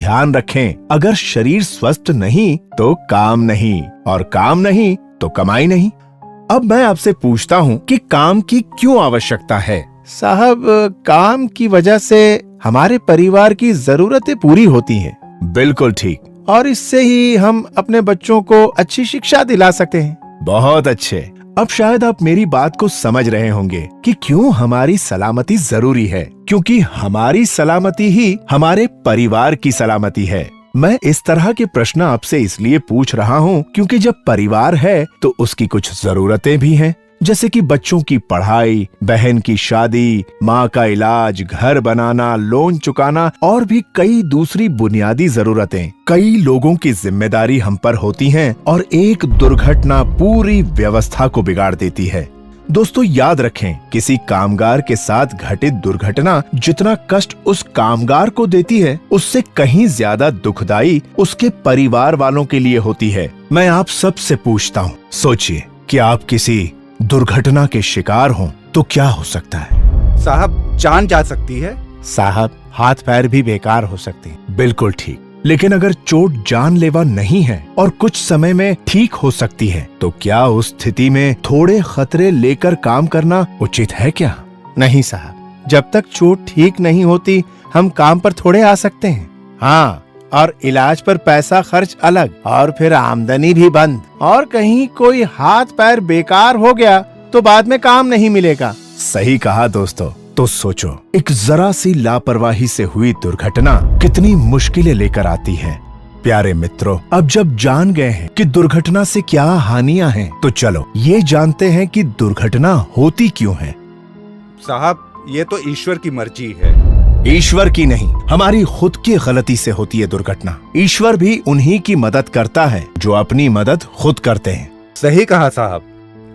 ध्यान रखें, अगर शरीर स्वस्थ नहीं तो काम नहीं, और काम नहीं तो कमाई नहीं। अब मैं आपसे पूछता हूँ कि काम की क्यों आवश्यकता है? साहब, काम की वजह से हमारे परिवार की जरूरतें पूरी होती हैं। बिल्कुल ठीक। और इससे ही हम अपने बच्चों को अच्छी शिक्षा दिला सकते हैं। बहुत अच्छे। अब शायद आप मेरी बात को समझ रहे होंगे कि क्यों हमारी सलामती जरूरी है, क्योंकि हमारी सलामती ही हमारे परिवार की सलामती है। मैं इस तरह के प्रश्न आपसे इसलिए पूछ रहा हूँ क्योंकि जब परिवार है तो उसकी कुछ जरूरतें भी हैं, जैसे कि बच्चों की पढ़ाई, बहन की शादी, माँ का इलाज, घर बनाना, लोन चुकाना और भी कई दूसरी बुनियादी जरूरतें। कई लोगों की जिम्मेदारी हम पर होती हैं और एक दुर्घटना पूरी व्यवस्था को बिगाड़ देती है। दोस्तों, याद रखें, किसी कामगार के साथ घटित दुर्घटना जितना कष्ट उस कामगार को देती है, उससे कहीं ज्यादा दुखदाई उसके परिवार वालों के लिए होती है। मैं आप सबसे पूछता हूँ, सोचिए कि आप किसी दुर्घटना के शिकार हों तो क्या हो सकता है? साहब, जान जा सकती है। साहब, हाथ पैर भी बेकार हो सकते हैं। बिल्कुल ठीक। लेकिन अगर चोट जानलेवा नहीं है और कुछ समय में ठीक हो सकती है, तो क्या उस स्थिति में थोड़े खतरे लेकर काम करना उचित है क्या? नहीं साहब, जब तक चोट ठीक नहीं होती हम काम पर थोड़े आ सकते हैं। हाँ, और इलाज पर पैसा खर्च अलग, और फिर आमदनी भी बंद, और कहीं कोई हाथ पैर बेकार हो गया तो बाद में काम नहीं मिलेगा। सही कहा दोस्तों। तो सोचो, एक जरा सी लापरवाही से हुई दुर्घटना कितनी मुश्किलें लेकर आती है। प्यारे मित्रों, अब जब जान गए हैं कि दुर्घटना से क्या हानियां हैं, तो चलो ये जानते हैं कि दुर्घटना होती क्यों है। साहब, ये तो ईश्वर की मर्जी है। ईश्वर की नहीं, हमारी खुद की गलती से होती है दुर्घटना। ईश्वर भी उन्हीं की मदद करता है जो अपनी मदद खुद करते हैं। सही कहा साहब,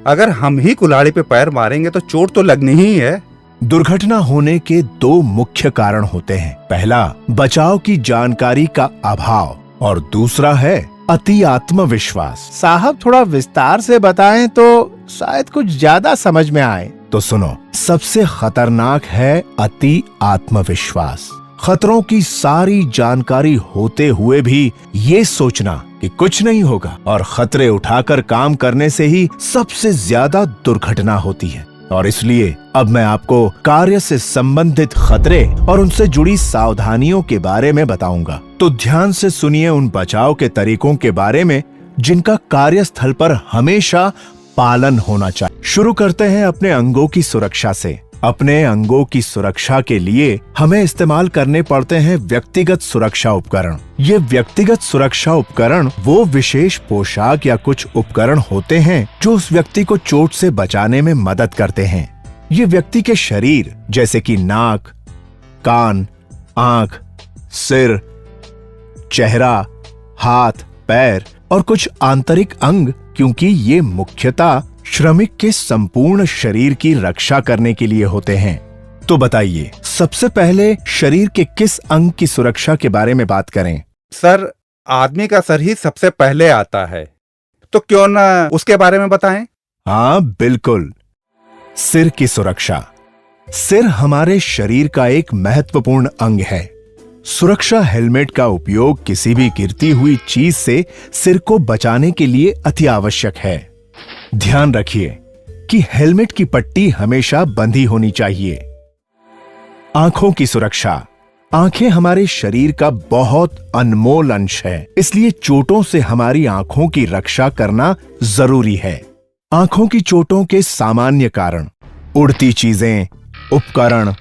अगर हम ही कुल्हाड़ी पे पैर मारेंगे तो चोट तो लगनी ही है। दुर्घटना होने के दो मुख्य कारण होते हैं। पहला, बचाव की जानकारी का अभाव, और दूसरा है अति आत्मविश्वास। साहब, थोड़ा विस्तार से बताएं तो शायद कुछ ज्यादा समझ में आए। तो सुनो, सबसे खतरनाक है अति आत्मविश्वास। खतरों की सारी जानकारी होते हुए भी ये सोचना कि कुछ नहीं होगा और खतरे उठाकर काम करने से ही सबसे ज्यादा दुर्घटना होती है। और इसलिए अब मैं आपको कार्य से संबंधित खतरे और उनसे जुड़ी सावधानियों के बारे में बताऊंगा। तो ध्यान से सुनिए उन बचाव के तरीकों के बारे में जिनका कार्यस्थल पर हमेशा पालन होना चाहिए। शुरू करते हैं अपने अंगों की सुरक्षा से। अपने अंगों की सुरक्षा के लिए हमें इस्तेमाल करने पड़ते हैं व्यक्तिगत सुरक्षा उपकरण। ये व्यक्तिगत सुरक्षा उपकरण वो विशेष पोशाक या कुछ उपकरण होते हैं जो उस व्यक्ति को चोट से बचाने में मदद करते हैं। ये व्यक्ति के शरीर जैसे कि नाक, कान, आंख, सिर, चेहरा, हाथ, पैर और कुछ आंतरिक अंग, क्योंकि ये मुख्यतः श्रमिक के संपूर्ण शरीर की रक्षा करने के लिए होते हैं। तो बताइए, सबसे पहले शरीर के किस अंग की सुरक्षा के बारे में बात करें? सर, आदमी का सर ही सबसे पहले आता है, तो क्यों ना उसके बारे में बताएं? हाँ बिल्कुल, सिर की सुरक्षा। सिर हमारे शरीर का एक महत्वपूर्ण अंग है। सुरक्षा हेलमेट का उपयोग किसी भी गिरती हुई चीज से सिर को बचाने के लिए अति आवश्यक है। ध्यान रखिए कि हेलमेट की पट्टी हमेशा बंधी होनी चाहिए। आंखों की सुरक्षा। आंखें हमारे शरीर का बहुत अनमोल अंश है, इसलिए चोटों से हमारी आंखों की रक्षा करना जरूरी है। आंखों की चोटों के सामान्य कारण उड़ती चीजें, उपकरण,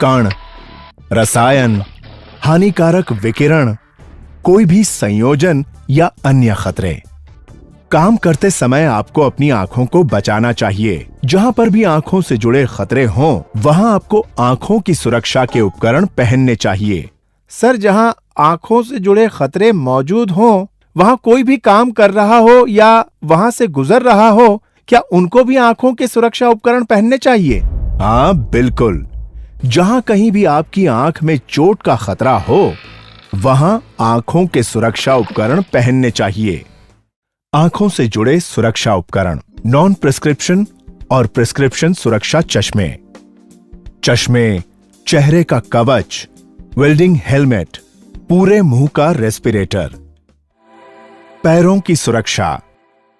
कण, रसायन, हानिकारक विकिरण, कोई भी संयोजन या अन्य खतरे। काम करते समय आपको अपनी आंखों को बचाना चाहिए। जहां पर भी आंखों से जुड़े खतरे हों, वहां आपको आंखों की सुरक्षा के उपकरण पहनने चाहिए। सर, जहां आंखों से जुड़े खतरे मौजूद हों, वहां कोई भी काम कर रहा हो या वहां से गुजर रहा हो, क्या उनको भी आंखों के सुरक्षा उपकरण पहनने चाहिए? हाँ बिल्कुल। जहां कहीं भी आपकी आंख में चोट का खतरा हो, वहां आंखों के सुरक्षा उपकरण पहनने चाहिए। आंखों से जुड़े सुरक्षा उपकरण, नॉन प्रिस्क्रिप्शन और प्रिस्क्रिप्शन सुरक्षा चश्मे। चश्मे, चेहरे का कवच, वेल्डिंग हेलमेट, पूरे मुंह का रेस्पिरेटर। पैरों की सुरक्षा।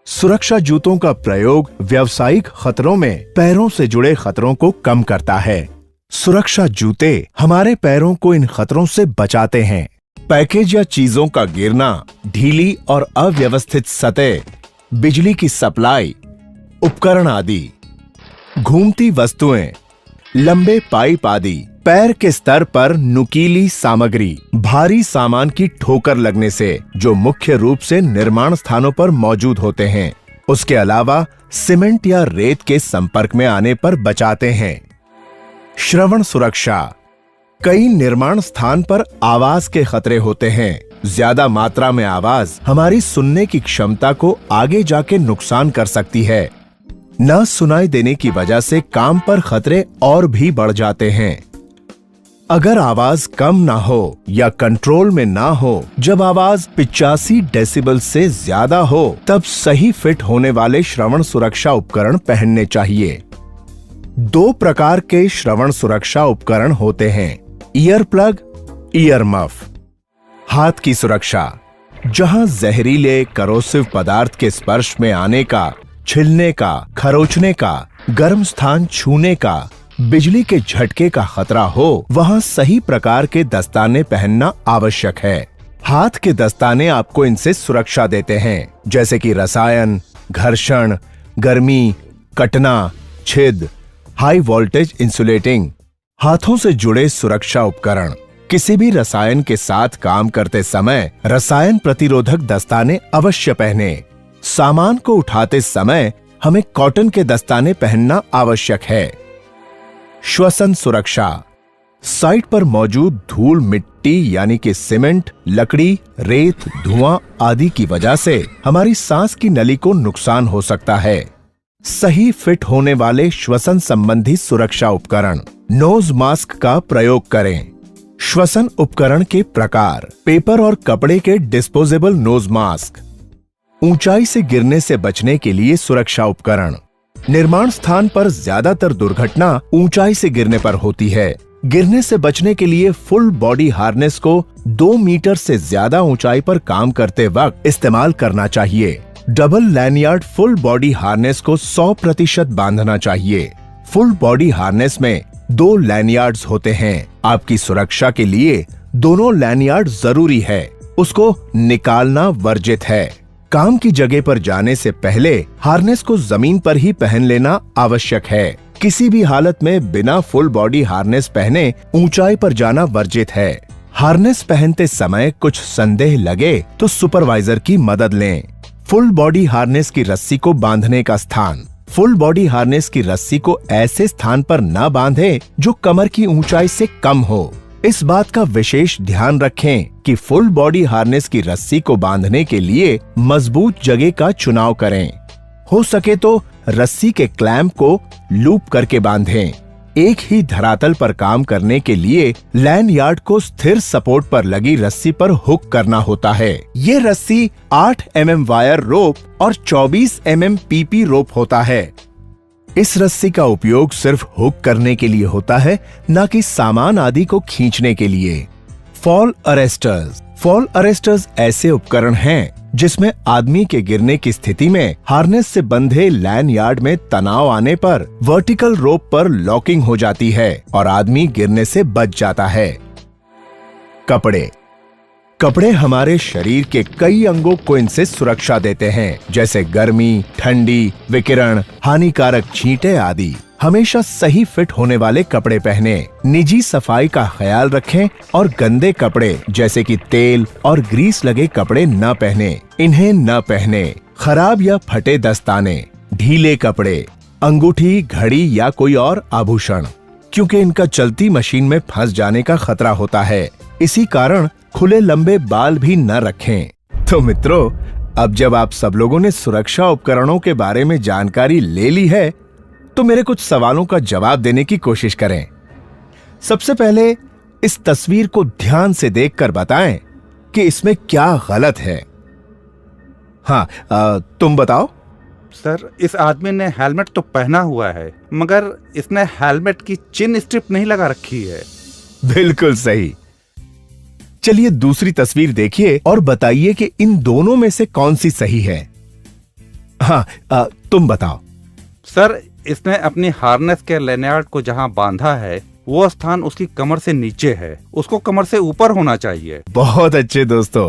सुरक्षा जूतों का प्रयोग व्यावसायिक खतरों में पैरों से जुड़े खतरों को कम करता है। सुरक्षा जूते हमारे पैरों को इन खतरों से बचाते हैं। पैकेज या चीजों का गिरना, ढीली और अव्यवस्थित सतह, बिजली की सप्लाई, उपकरण आदि, घूमती वस्तुएं, लंबे पाइप आदि, पैर के स्तर पर नुकीली सामग्री, भारी सामान की ठोकर लगने से जो मुख्य रूप से निर्माण स्थानों पर मौजूद होते हैं। उसके अलावा सीमेंट या रेत के संपर्क में आने पर बचाते हैं। श्रवण सुरक्षा। कई निर्माण स्थान पर आवाज के खतरे होते हैं। ज्यादा मात्रा में आवाज हमारी सुनने की क्षमता को आगे जाके नुकसान कर सकती है। न सुनाई देने की वजह से काम पर खतरे और भी बढ़ जाते हैं। अगर आवाज कम ना हो या कंट्रोल में ना हो, जब आवाज 85 डेसिबल से ज्यादा हो, तब सही फिट होने वाले श्रवण सुरक्षा उपकरण पहनने चाहिए। 2 प्रकार के श्रवण सुरक्षा उपकरण होते हैं, ईयर प्लग, ईयर मफ। हाथ की सुरक्षा। जहां जहरीले करोसिव पदार्थ के स्पर्श में आने का, छिलने का, खरोचने का, गर्म स्थान छूने का, बिजली के झटके का खतरा हो, वहां सही प्रकार के दस्ताने पहनना आवश्यक है। हाथ के दस्ताने आपको इनसे सुरक्षा देते हैं, जैसे कि रसायन, घर्षण, गर्मी, कटना, छिद, हाई वोल्टेज इंसुलेटिंग। हाथों से जुड़े सुरक्षा उपकरण। किसी भी रसायन के साथ काम करते समय रसायन प्रतिरोधक दस्ताने अवश्य पहने। सामान को उठाते समय हमें कॉटन के दस्ताने पहनना आवश्यक है। श्वसन सुरक्षा। साइट पर मौजूद धूल, मिट्टी यानी कि सीमेंट, लकड़ी, रेत, धुआं आदि की वजह से हमारी सांस की नली को नुकसान हो सकता है। सही फिट होने वाले श्वसन संबंधी सुरक्षा उपकरण। नोज मास्क का प्रयोग करें। श्वसन उपकरण के प्रकार। पेपर और कपड़े के डिस्पोजेबल नोज मास्क। ऊंचाई से गिरने से बचने के लिए सुरक्षा उपकरण। निर्माण स्थान पर ज्यादातर दुर्घटना ऊंचाई से गिरने पर होती है। गिरने से बचने के लिए फुल बॉडी हार्नेस को 2 मीटर से ज्यादा ऊंचाई पर काम करते वक्त इस्तेमाल करना चाहिए। Double lanyard full body harness को 100% बांधना चाहिए। फुल बॉडी हार्नेस में 2 लैनियार्ड्स होते हैं। आपकी सुरक्षा के लिए दोनों लैनियार्ड जरूरी है। उसको निकालना वर्जित है। काम की जगह पर जाने से पहले हार्नेस को जमीन पर ही पहन लेना आवश्यक है। किसी भी हालत में बिना फुल बॉडी हार्नेस पहने ऊंचाई पर जाना वर्जित है। हार्नेस पहनते समय कुछ संदेह लगे तो सुपरवाइजर की मदद लें। फुल बॉडी हार्नेस की रस्सी को बांधने का स्थान। फुल बॉडी हार्नेस की रस्सी को ऐसे स्थान पर न बांधे जो कमर की ऊंचाई से कम हो। इस बात का विशेष ध्यान रखें कि फुल बॉडी हार्नेस की रस्सी को बांधने के लिए मजबूत जगह का चुनाव करें। हो सके तो रस्सी के क्लैंप को लूप करके बांधें। एक ही धरातल पर काम करने के लिए लैनयार्ड को स्थिर सपोर्ट पर लगी रस्सी पर हुक करना होता है। ये रस्सी 8 mm वायर रोप और 24 mm PP रोप होता है। इस रस्सी का उपयोग सिर्फ हुक करने के लिए होता है, न कि सामान आदि को खींचने के लिए। Fall arresters. फॉल अरेस्टर्स ऐसे उपकरण हैं जिसमें आदमी के गिरने की स्थिति में हार्नेस से बंधे लैनयार्ड में तनाव आने पर वर्टिकल रोप पर लॉकिंग हो जाती है और आदमी गिरने से बच जाता है। कपड़े। कपड़े हमारे शरीर के कई अंगों को इनसे सुरक्षा देते हैं, जैसे गर्मी, ठंडी, विकिरण, हानिकारक छींटे आदि। हमेशा सही फिट होने वाले कपड़े पहने। निजी सफाई का ख्याल रखें और गंदे कपड़े जैसे कि तेल और ग्रीस लगे कपड़े न पहने। इन्हें न पहने। खराब या फटे दस्ताने, ढीले कपड़े, अंगूठी, घड़ी या कोई और आभूषण, क्योंकि इनका चलती मशीन में फंस जाने का खतरा होता है। इसी कारण खुले लंबे बाल भी न रखें। तो मित्रों, अब जब आप सब लोगों ने सुरक्षा उपकरणों के बारे में जानकारी ले ली है, तो मेरे कुछ सवालों का जवाब देने की कोशिश करें। सबसे पहले इस तस्वीर को ध्यान से देखकर बताएं कि इसमें क्या गलत है। हाँ, तुम बताओ। सर, इस आदमी ने हेलमेट तो पहना हुआ है, मगर इसने हेलमेट की चिन स्ट्रिप नहीं लगा रखी है। बिल्कुल सही। चलिए दूसरी तस्वीर देखिए और बताइए कि इन दोनों में से कौन सी सही है। हाँ, तुम बताओ। सर, इसने अपनी हार्नेस के लेनार्ड को जहाँ बांधा है वो स्थान उसकी कमर से नीचे है, उसको कमर से ऊपर होना चाहिए। बहुत अच्छे दोस्तों।